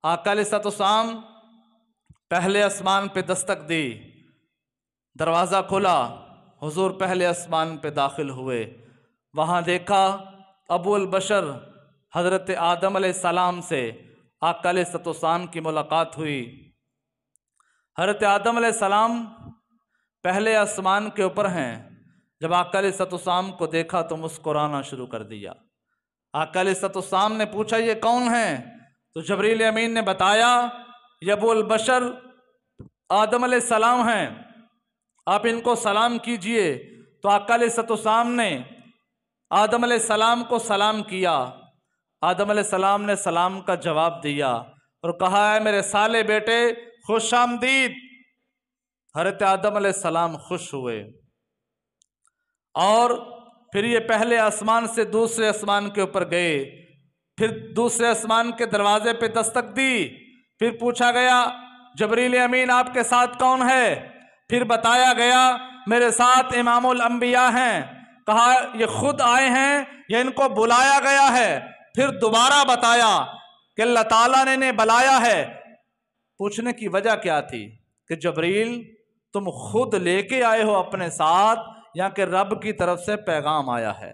आका अलैहिस्सलाम पहले आसमान पे दस्तक दी, दरवाज़ा खुला, हुजूर पहले आसमान पे दाखिल हुए। वहाँ देखा अबुल बशर हज़रत आदम अलैहिस्सलाम से आका अलैहिस्सलाम की मुलाकात हुई। हज़रत आदम अलैहिस्सलाम पहले आसमान के ऊपर हैं। जब आका अलैहिस्सलाम को देखा तो मुस्कुराना शुरू कर दिया। आका अलैहिस्सलाम ने पूछा ये कौन है? तो जबरील अमीन ने बताया ये अबुल बशर आदम अलैहिस्सलाम हैं, आप इनको सलाम कीजिए। तो आका अलैहिस्सलाम ने आदम अलैहिस्सलाम को सलाम किया। आदम अलैहिस्सलाम ने सलाम का जवाब दिया और कहा है मेरे साले बेटे खुश आमदीद। हज़रत आदम अलैहिस्सलाम खुश हुए और फिर ये पहले आसमान से दूसरे आसमान के ऊपर गए। फिर दूसरे आसमान के दरवाजे पे दस्तक दी। फिर पूछा गया जबरील अमीन आपके साथ कौन है? फिर बताया गया मेरे साथ इमामुल अंबिया हैं। कहा ये खुद आए हैं या इनको बुलाया गया है? फिर दोबारा बताया कि अल्लाह ताला ने इन्हें बुलाया है। पूछने की वजह क्या थी कि जबरील तुम खुद लेके आए हो अपने साथ या कि रब की तरफ से पैगाम आया है,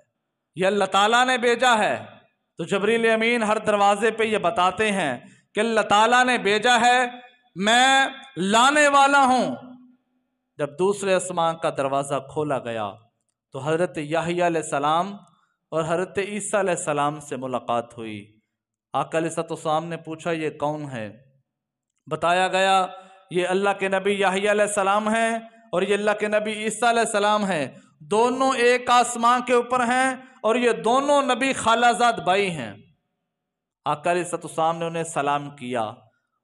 यह अल्लाह ताला ने भेजा है? तो जबरील अमीन हर दरवाजे पे ये बताते हैं कि अल्लाह ताला ने भेजा है, मैं लाने वाला हूँ। जब दूसरे आसमान का दरवाज़ा खोला गया तो हज़रत याहिया अलैहिस्सलाम और हज़रत ईसा अलैहिस्सलाम से मुलाकात हुई। आका अलैहिस्सलाम ने पूछा ये कौन है? बताया गया ये अल्लाह के नबी याहिया अलैहिस्सलाम हैं और ये अल्लाह के नबी ईसा अलैहिस्सलाम हैं। दोनों एक आसमां के ऊपर हैं और ये दोनों नबी खालाजाद भाई हैं। आका अलैहिस्सलाम ने उन्हें सलाम किया।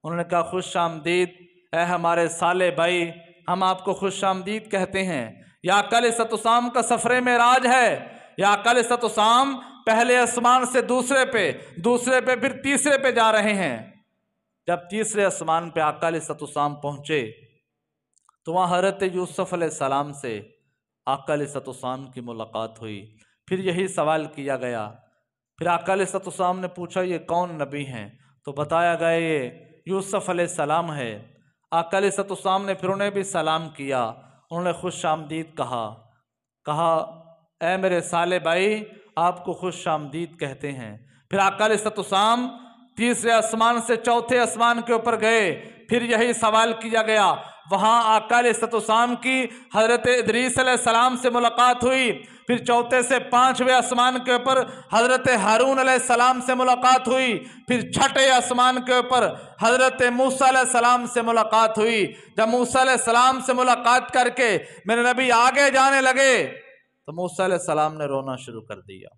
उन्होंने कहा खुश आमदीद ए हमारे साले भाई, हम आपको खुश आमदीद कहते हैं। या आका अलैहिस्सलाम का सफ़रे मेराज है। या आका अलैहिस्सलाम पहले आसमान से दूसरे पे फिर तीसरे पे जा रहे हैं। जब तीसरे आसमान पे आका अलैहिस्सलाम पहुँचे तो वहाँ हज़रत यूसुफ अलैहिस्सलाम से आका अलैहिस्सलाम की मुलाकात हुई। फिर यही सवाल किया गया। फिर आका अलैहिस्सलाम ने पूछा ये कौन नबी हैं? तो बताया गया ये यूसुफ अलैहिस्सलाम है। आका अलैहिस्सलाम ने फिर उन्हें भी सलाम किया। उन्होंने खुश आमदीद कहा ए मेरे साले भाई, आपको खुश आमदीद कहते हैं। फिर आका अलैहिस्सलाम तीसरे आसमान से चौथे आसमान के ऊपर गए। फिर यही सवाल किया गया। वहाँ आका अलैहिस्सलाम की हज़रत इदरीस अलैहिस्सलाम से मुलाकात हुई। फिर चौथे से पांचवें आसमान के ऊपर हज़रत हारून अलैहिस्सलाम से मुलाकात हुई। फिर छठे आसमान के ऊपर हज़रत मूसा अलैहिस्सलाम से मुलाकात हुई। जब मूसा अलैहिस्सलाम से मुलाकात करके मेरे नबी आगे जाने लगे तो मूसा अलैहिस्सलाम ने रोना शुरू कर दिया।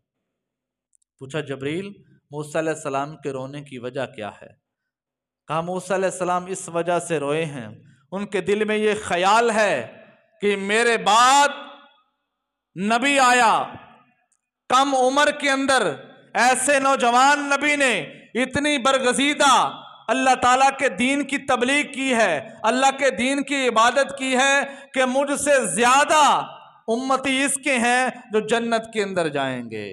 पूछा जबरील मूसा अलैहिस्सलाम के रोने की वजह क्या है? कहा मूसा अलैहिस्सलाम इस वजह से रोए हैं, उनके दिल में ये ख्याल है कि मेरे बाद नबी आया, कम उम्र के अंदर ऐसे नौजवान नबी ने इतनी बरगजीदा अल्लाह ताला के दीन की तबलीग की है, अल्लाह के दीन की इबादत की है कि मुझसे ज्यादा उम्मती इसके हैं जो जन्नत के अंदर जाएंगे।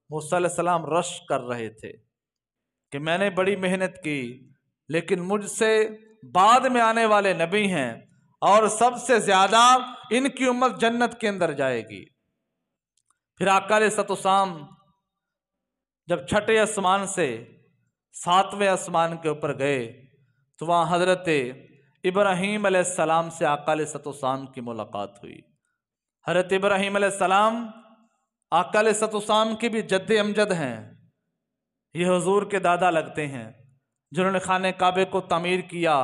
मूसा अलैहिस्सलाम रश कर रहे थे कि मैंने बड़ी मेहनत की लेकिन मुझसे बाद में आने वाले नबी हैं और सबसे ज्यादा इनकी उम्मत जन्नत के अंदर जाएगी। फिर आका अलैहिस्सलाम जब छठे आसमान से सातवें आसमान के ऊपर गए तो वहाँ हज़रत इब्राहीम अलैहिस्सलाम से आका अलैहिस्सलाम की मुलाकात हुई। हज़रत इब्राहीम अलैहिस्सलाम आका अलैहिस्सलाम की भी जद्दे अमजद हैं। ये हुजूर के दादा लगते हैं जिन्होंने खाने काबे को तामीर किया।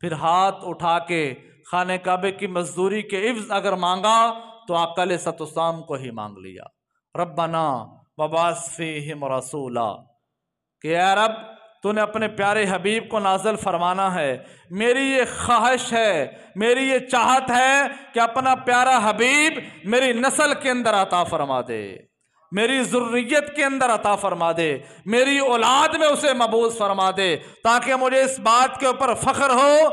फिर हाथ उठा के खाने काबे की मजदूरी के इव्ज़ अगर मांगा तो आका अलैहिस्सलाम को ही मांग लिया। रब्बना वबास फीहिम रसूला, कि या रब तूने अपने प्यारे हबीब को नाज़िल फरमाना है। मेरी ये ख्वाहिश है, मेरी ये चाहत है कि अपना प्यारा हबीब मेरी नस्ल के अंदर अता फरमा दे, मेरी ज़ुर्रियत के अंदर अता फरमा दे, मेरी औलाद में उसे मबूस फरमा दे, ताकि मुझे इस बात के ऊपर फ़ख्र हो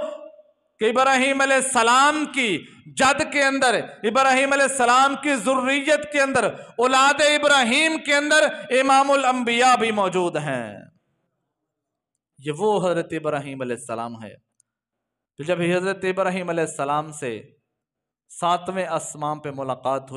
कि इब्राहीम अलैहिस्सलाम की जद के अंदर, इब्राहीम अलैहिस्सलाम की ज़ुर्रियत के अंदर, औलाद इब्राहीम के अंदर इमामुल अंबिया भी मौजूद हैं। ये वो हज़रत इब्राहीम अलैहिस्सलाम है। तो जब हज़रत इब्राहीम अलैहिस्सलाम से 7वें आसमान पे मुलाकात हुई,